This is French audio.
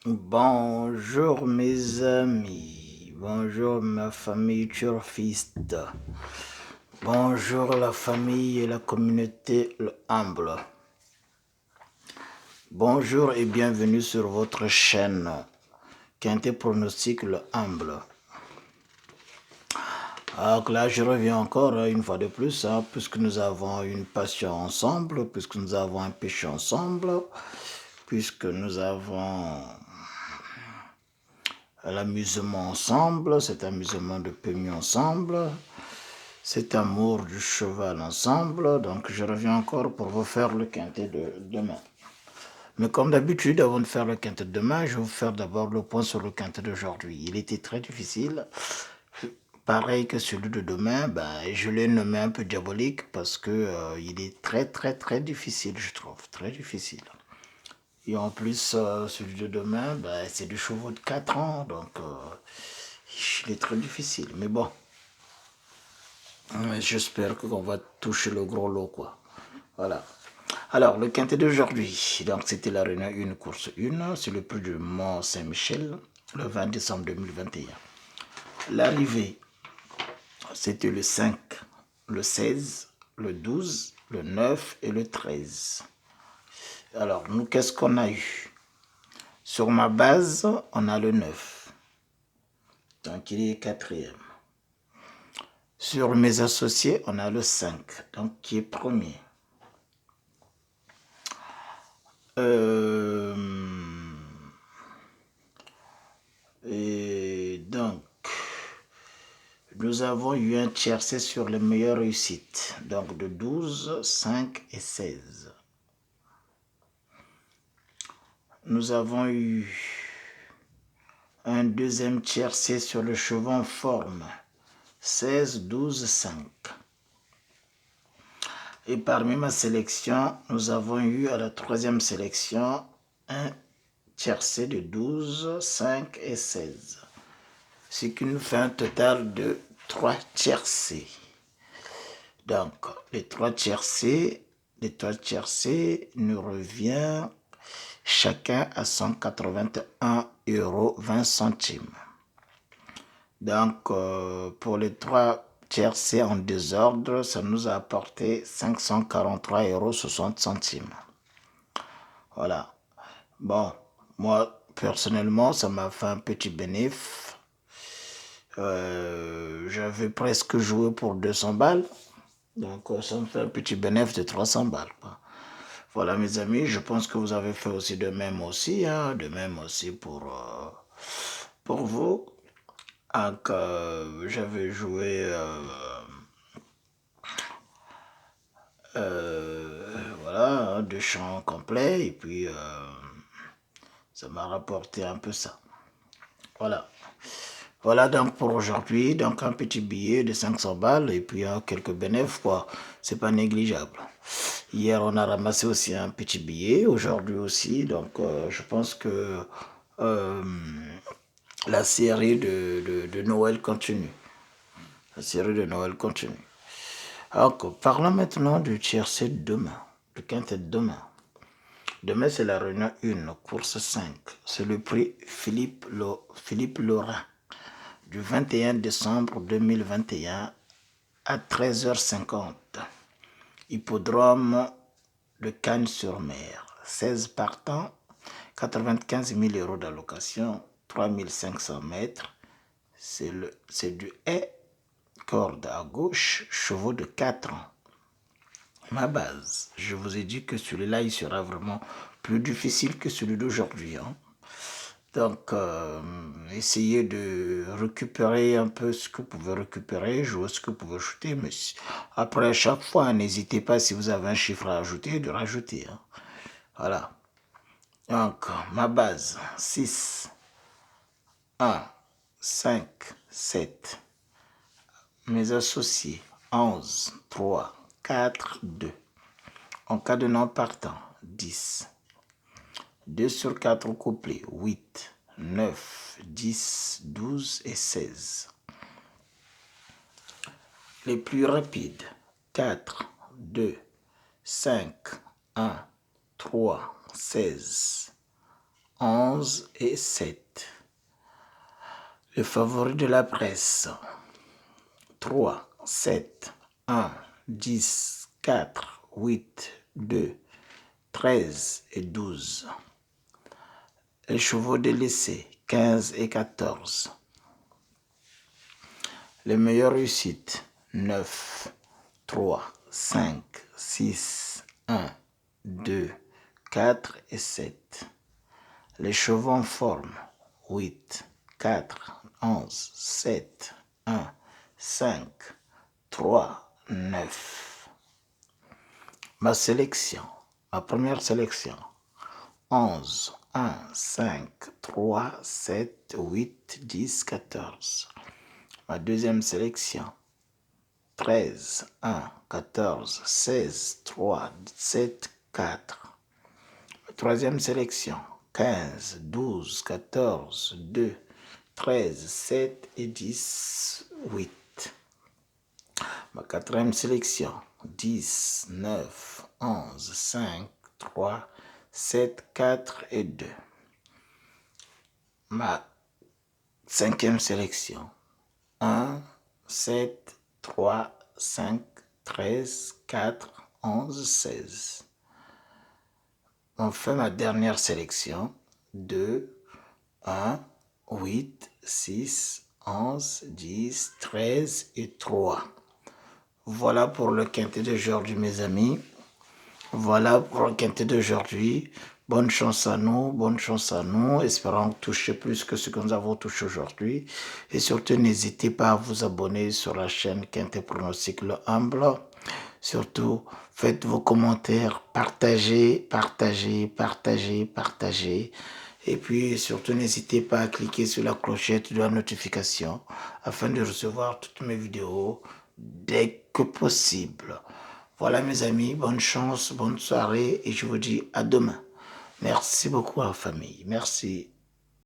Bonjour mes amis, bonjour ma famille turfiste, bonjour la famille et la communauté le humble. Bonjour et bienvenue sur votre chaîne Quintet Pronostic le humble. Alors là, je reviens encore une fois de plus, puisque nous avons une passion ensemble, puisque nous avons un péché ensemble, puisque nous avons l'amusement ensemble, cet amusement de PMU ensemble, cet amour du cheval ensemble. Donc je reviens encore pour vous faire le quintet de demain. Mais comme d'habitude, avant de faire le quintet de demain, je vais vous faire d'abord le point sur le quintet d'aujourd'hui. Il était très difficile. Pareil que celui de demain, je l'ai nommé un peu diabolique parce que il est très difficile, je trouve. Très difficile. Et en plus, celui de demain, c'est du chevaux de 4 ans, donc il est très difficile. Mais bon, j'espère qu'on va toucher le gros lot, quoi. Voilà. Alors, le quintet d'aujourd'hui, donc c'était la réunion 1, course 1, c'est le prix du Mont-Saint-Michel, le 20 décembre 2021. L'arrivée, c'était le 5, le 16, le 12, le 9 et le 13. Alors, nous, qu'est-ce qu'on a eu? Sur ma base, on a le 9. Donc, il est quatrième. Sur mes associés, on a le 5, donc qui est premier. Et donc, nous avons eu un tiercé sur les meilleures réussites, donc de 12, 5 et 16. Nous avons eu un deuxième tiercé sur le cheval en forme, 16, 12, 5. Et parmi ma sélection, nous avons eu à la troisième sélection un tiercé de 12, 5 et 16. Ce qui nous fait un total de 3 tiercés. Donc, les 3 tiercés nous revient chacun à 181,20 €. Donc, pour les 3 tiercés en désordre, ça nous a apporté 543,60 €. Voilà. Bon, moi, personnellement, ça m'a fait un petit bénéfice. J'avais presque joué pour 200 balles. Donc, ça me fait un petit bénéfice de 300 balles. Voilà, mes amis, je pense que vous avez fait aussi de même aussi, de même aussi pour vous. Donc, j'avais joué voilà, 2 champs complets et puis ça m'a rapporté un peu ça. Voilà. Voilà donc pour aujourd'hui, donc un petit billet de 500 balles et puis quelques bénéfices, quoi. C'est pas négligeable. Hier, on a ramassé aussi un petit billet, aujourd'hui aussi, donc je pense que euh, la série de Noël continue. La série de Noël continue. Alors, parlons maintenant du tiercé de demain, du quintet de demain. Demain, c'est la réunion 1, course 5. C'est le prix Philippe Laurin du 21 décembre 2021 à 13h50. Hippodrome de Cagnes-sur-Mer. 16 partants, 95 000 € d'allocation, 3500 mètres. C'est du haie, corde à gauche, chevaux de 4 ans. Ma base, je vous ai dit que celui-là, il sera vraiment plus difficile que celui d'aujourd'hui. Donc, essayez de récupérer un peu ce que vous pouvez récupérer, jouer ce que vous pouvez ajouter. Mais après, à chaque fois, n'hésitez pas, si vous avez un chiffre à ajouter, de rajouter. Voilà. Donc, ma base, 6, 1, 5, 7. Mes associés, 11, 3, 4, 2. En cas de non partant, 10. 2 sur 4 couplés, 8, 9, 10, 12 et 16. Les plus rapides, 4, 2, 5, 1, 3, 16, 11, 11 et 7. Le favori de la presse, 3, 7, 1, 10, 4, 8, 2, 13 et 12. Les chevaux délaissés, 15 et 14. Les meilleures réussites, 9, 3, 5, 6, 1, 2, 4 et 7. Les chevaux en forme, 8, 4, 11, 7, 1, 5, 3, 9. Ma sélection, ma première sélection, 11, 1, 5, 3, 7, 8, 10, 14. Ma deuxième sélection, 13, 1, 14, 16, 3, 7, 4. Ma troisième sélection, 15, 12, 14, 2, 13, 7 et 10, 8. Ma quatrième sélection, 10, 9, 11, 5, 3, 7, 4 et 2. Ma cinquième sélection, 1, 7, 3, 5, 13, 4, 11, 16. Enfin, ma dernière sélection, 2, 1, 8, 6, 11, 10, 13 et 3. Voilà pour le quintet d'aujourd'hui, mes amis. Voilà pour le quintet d'aujourd'hui. Bonne chance à nous, bonne chance à nous. Espérons toucher plus que ce que nous avons touché aujourd'hui. Et surtout, n'hésitez pas à vous abonner sur la chaîne Quintet Pronostic Le Humble. Surtout, faites vos commentaires, partagez, partagez, partagez, partagez. Et puis, surtout, n'hésitez pas à cliquer sur la clochette de la notification afin de recevoir toutes mes vidéos dès que possible. Voilà mes amis, bonne chance, bonne soirée et je vous dis à demain. Merci beaucoup à la famille. Merci.